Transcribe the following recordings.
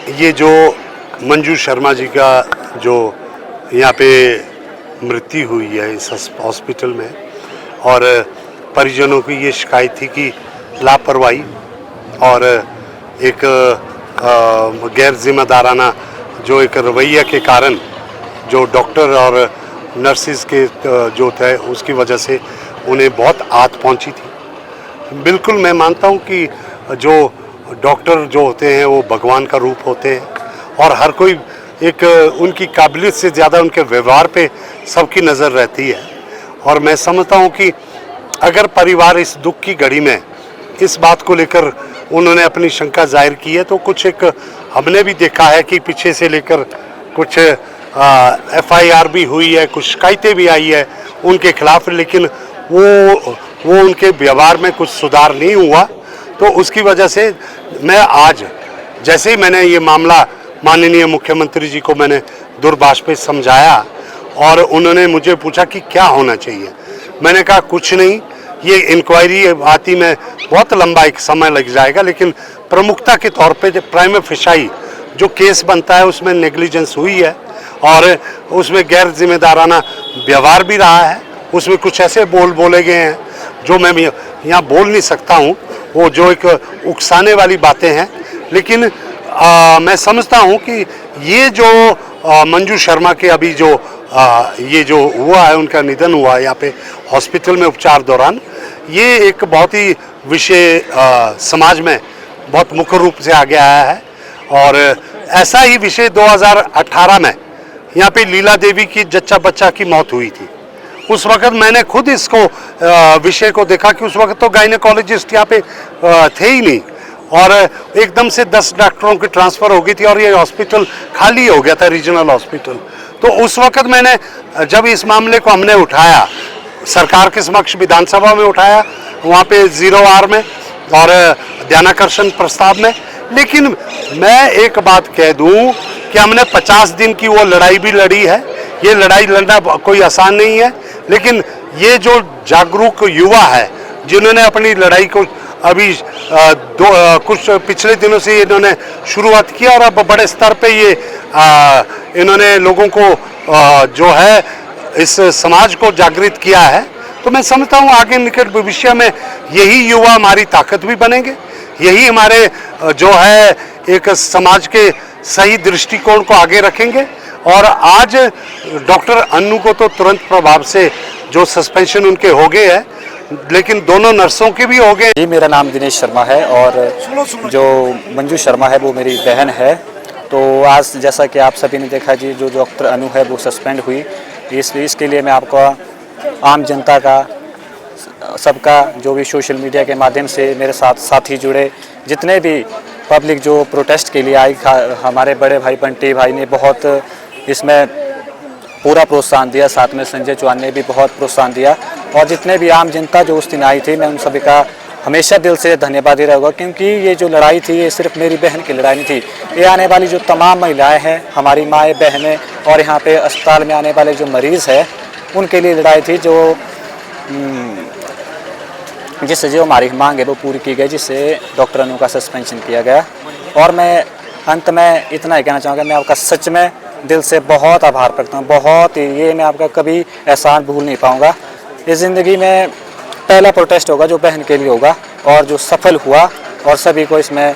ये जो मंजू शर्मा जी का जो यहाँ पे मृत्यु हुई है इस हॉस्पिटल में, और परिजनों की ये शिकायत थी कि लापरवाही और एक गैर जिम्मेदाराना जो एक रवैया के कारण जो डॉक्टर और नर्सिस के जो थे उसकी वजह से उन्हें बहुत आहत पहुंची थी। बिल्कुल मैं मानता हूं कि जो डॉक्टर जो होते हैं वो भगवान का रूप होते हैं और हर कोई एक उनकी काबिलियत से ज़्यादा उनके व्यवहार पे सबकी नज़र रहती है। और मैं समझता हूं कि अगर परिवार इस दुख की घड़ी में इस बात को लेकर उन्होंने अपनी शंका जाहिर की है तो कुछ एक हमने भी देखा है कि पीछे से लेकर कुछ FIR भी हुई है, कुछ शिकायतें भी आई है उनके खिलाफ, लेकिन वो उनके व्यवहार में कुछ सुधार नहीं हुआ। तो उसकी वजह से मैं आज जैसे ही मैंने ये मामला माननीय मुख्यमंत्री जी को मैंने दूरभाष पे समझाया और उन्होंने मुझे पूछा कि क्या होना चाहिए, मैंने कहा कुछ नहीं, ये इंक्वायरी आती में बहुत लंबा एक समय लग जाएगा, लेकिन प्रमुखता के तौर पे जो प्राइमा फेसाई जो केस बनता है उसमें नेग्लिजेंस हुई है और उसमें गैर जिम्मेदाराना व्यवहार भी रहा है। उसमें कुछ ऐसे बोले गए हैं जो मैं यहाँ बोल नहीं सकता हूँ, वो जो एक उकसाने वाली बातें हैं। लेकिन मैं समझता हूँ कि ये जो मंजू शर्मा के अभी जो ये जो हुआ है, उनका निधन हुआ है यहाँ पे हॉस्पिटल में उपचार दौरान, ये एक बहुत ही विषय समाज में बहुत मुख्य रूप से आगे आया है। और ऐसा ही विषय 2018 में यहाँ पे लीला देवी की जच्चा बच्चा की मौत हुई थी। उस वक्त मैंने खुद इसको विषय को देखा कि उस वक्त तो गायनेकोलॉजिस्ट यहाँ पे थे ही नहीं और एकदम से 10 डॉक्टरों की ट्रांसफ़र हो गई थी और ये हॉस्पिटल खाली हो गया था, रीजनल हॉस्पिटल। तो उस वक्त मैंने जब इस मामले को हमने उठाया सरकार के समक्ष, विधानसभा में उठाया, वहाँ पे 0R में और ध्यानाकर्षण प्रस्ताव में। लेकिन मैं एक बात कह दूं कि हमने 50 दिन की वो लड़ाई भी लड़ी है। ये लड़ाई लड़ना कोई आसान नहीं है, लेकिन ये जो जागरूक युवा है जिन्होंने अपनी लड़ाई को अभी कुछ पिछले दिनों से इन्होंने शुरुआत किया और अब बड़े स्तर पे ये इन्होंने लोगों को जो है इस समाज को जागृत किया है। तो मैं समझता हूँ आगे निकट भविष्य में यही युवा हमारी ताकत भी बनेंगे, यही हमारे जो है एक समाज के सही दृष्टिकोण को आगे रखेंगे। और आज डॉक्टर अन्नू को तो तुरंत प्रभाव से जो सस्पेंशन उनके हो गए हैं, लेकिन दोनों नर्सों के भी हो गए। जी, मेरा नाम दिनेश शर्मा है और जो मंजू शर्मा है वो मेरी बहन है। तो आज जैसा कि आप सभी ने देखा जी, जो डॉक्टर अनु है वो सस्पेंड हुई। इसके लिए मैं आपका आम जनता का सबका जो भी सोशल मीडिया के माध्यम से मेरे साथी जुड़े, जितने भी पब्लिक जो प्रोटेस्ट के लिए आई, हमारे बड़े भाई बंटी भाई ने बहुत इसमें पूरा प्रोत्साहन दिया, साथ में संजय चौहान ने भी बहुत प्रोत्साहन दिया और जितने भी आम जनता जो उस दिन आई थी, मैं उन सभी का हमेशा दिल से धन्यवाद ही रहूँगा। क्योंकि ये जो लड़ाई थी ये सिर्फ मेरी बहन की लड़ाई नहीं थी, ये आने वाली जो तमाम महिलाएं हैं, हमारी माएँ बहनें और यहाँ पे अस्पताल में आने वाले जो मरीज़ हैं उनके लिए लड़ाई थी, जो जिससे जो हमारी मांग है वो पूरी की गई, जिससे डॉक्टर अनु का सस्पेंशन किया गया। और मैं अंत में इतना ही कहना चाहूँगा, मैं आपका सच में दिल से बहुत आभार करता हूँ, बहुत ही, ये मैं आपका कभी एहसान भूल नहीं पाऊँगा। इस ज़िंदगी में पहला प्रोटेस्ट होगा जो बहन के लिए होगा और जो सफल हुआ और सभी को इसमें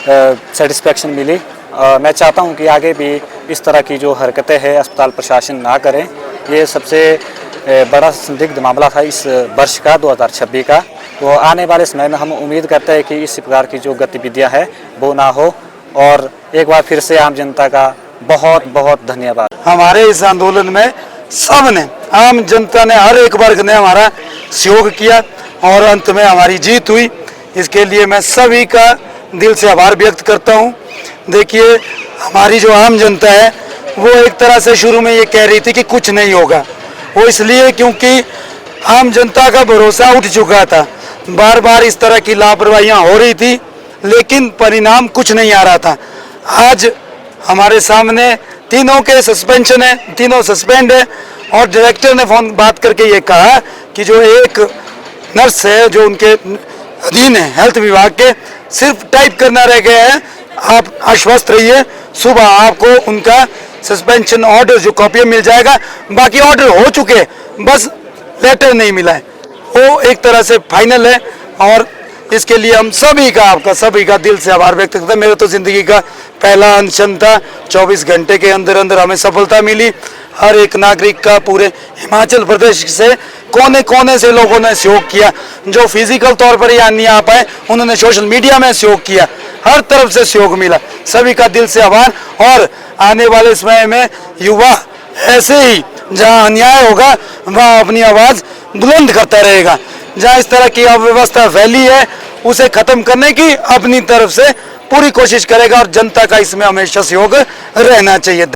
सेटिस्फेक्शन मिली। मैं चाहता हूँ कि आगे भी इस तरह की जो हरकतें हैं अस्पताल प्रशासन ना करें। ये सबसे बड़ा संदिग्ध मामला था इस वर्ष का 2026 का। तो आने वाले समय में हम उम्मीद करते हैं कि इस प्रकार की जो गतिविधियां हैं वो ना हो। और एक बार फिर से आम जनता का बहुत बहुत धन्यवाद। हमारे इस आंदोलन में सब ने, आम जनता ने, हर एक वर्ग ने हमारा सहयोग किया और अंत में हमारी जीत हुई। इसके लिए मैं सभी का दिल से आभार व्यक्त करता हूँ। देखिए, हमारी जो आम जनता है वो एक तरह से शुरू में ये कह रही थी कि कुछ नहीं होगा, वो इसलिए क्योंकि आम जनता का भरोसा उठ चुका था। बार बार इस तरह की लापरवाहियाँ हो रही थी लेकिन परिणाम कुछ नहीं आ रहा था। आज हमारे सामने तीनों के सस्पेंशन है, तीनों सस्पेंड है और डायरेक्टर ने फोन बात करके ये कहा कि जो एक नर्स है जो उनके अधीन है हेल्थ विभाग के, सिर्फ टाइप करना रह गया है, आप आश्वस्त रहिए, सुबह आपको उनका सस्पेंशन ऑर्डर जो कॉपी मिल जाएगा। बाकी ऑर्डर हो चुके, बस लेटर नहीं मिला है, वो एक तरह से फाइनल है। और इसके लिए हम सभी का, आपका सभी का दिल से आभार व्यक्त करते हैं। मेरे तो ज़िंदगी का पहला अनशन था, 24 घंटे के अंदर अंदर हमें सफलता मिली। हर एक नागरिक का पूरे हिमाचल प्रदेश से कोने कोने से लोगों ने सहयोग किया। जो फिजिकल तौर पर यहाँ नहीं आ पाए, उन्होंने सोशल मीडिया में सहयोग किया, हर तरफ से सहयोग मिला। सभी का दिल से आभार। और आने वाले समय में युवा ऐसे ही, जहाँ अन्याय होगा वहाँ अपनी आवाज़ बुलंद करता रहेगा। जहाँ इस तरह की अव्यवस्था फैली है, उसे खत्म करने की अपनी तरफ से पूरी कोशिश करेगा और जनता का इसमें हमेशा सहयोग रहना चाहिए।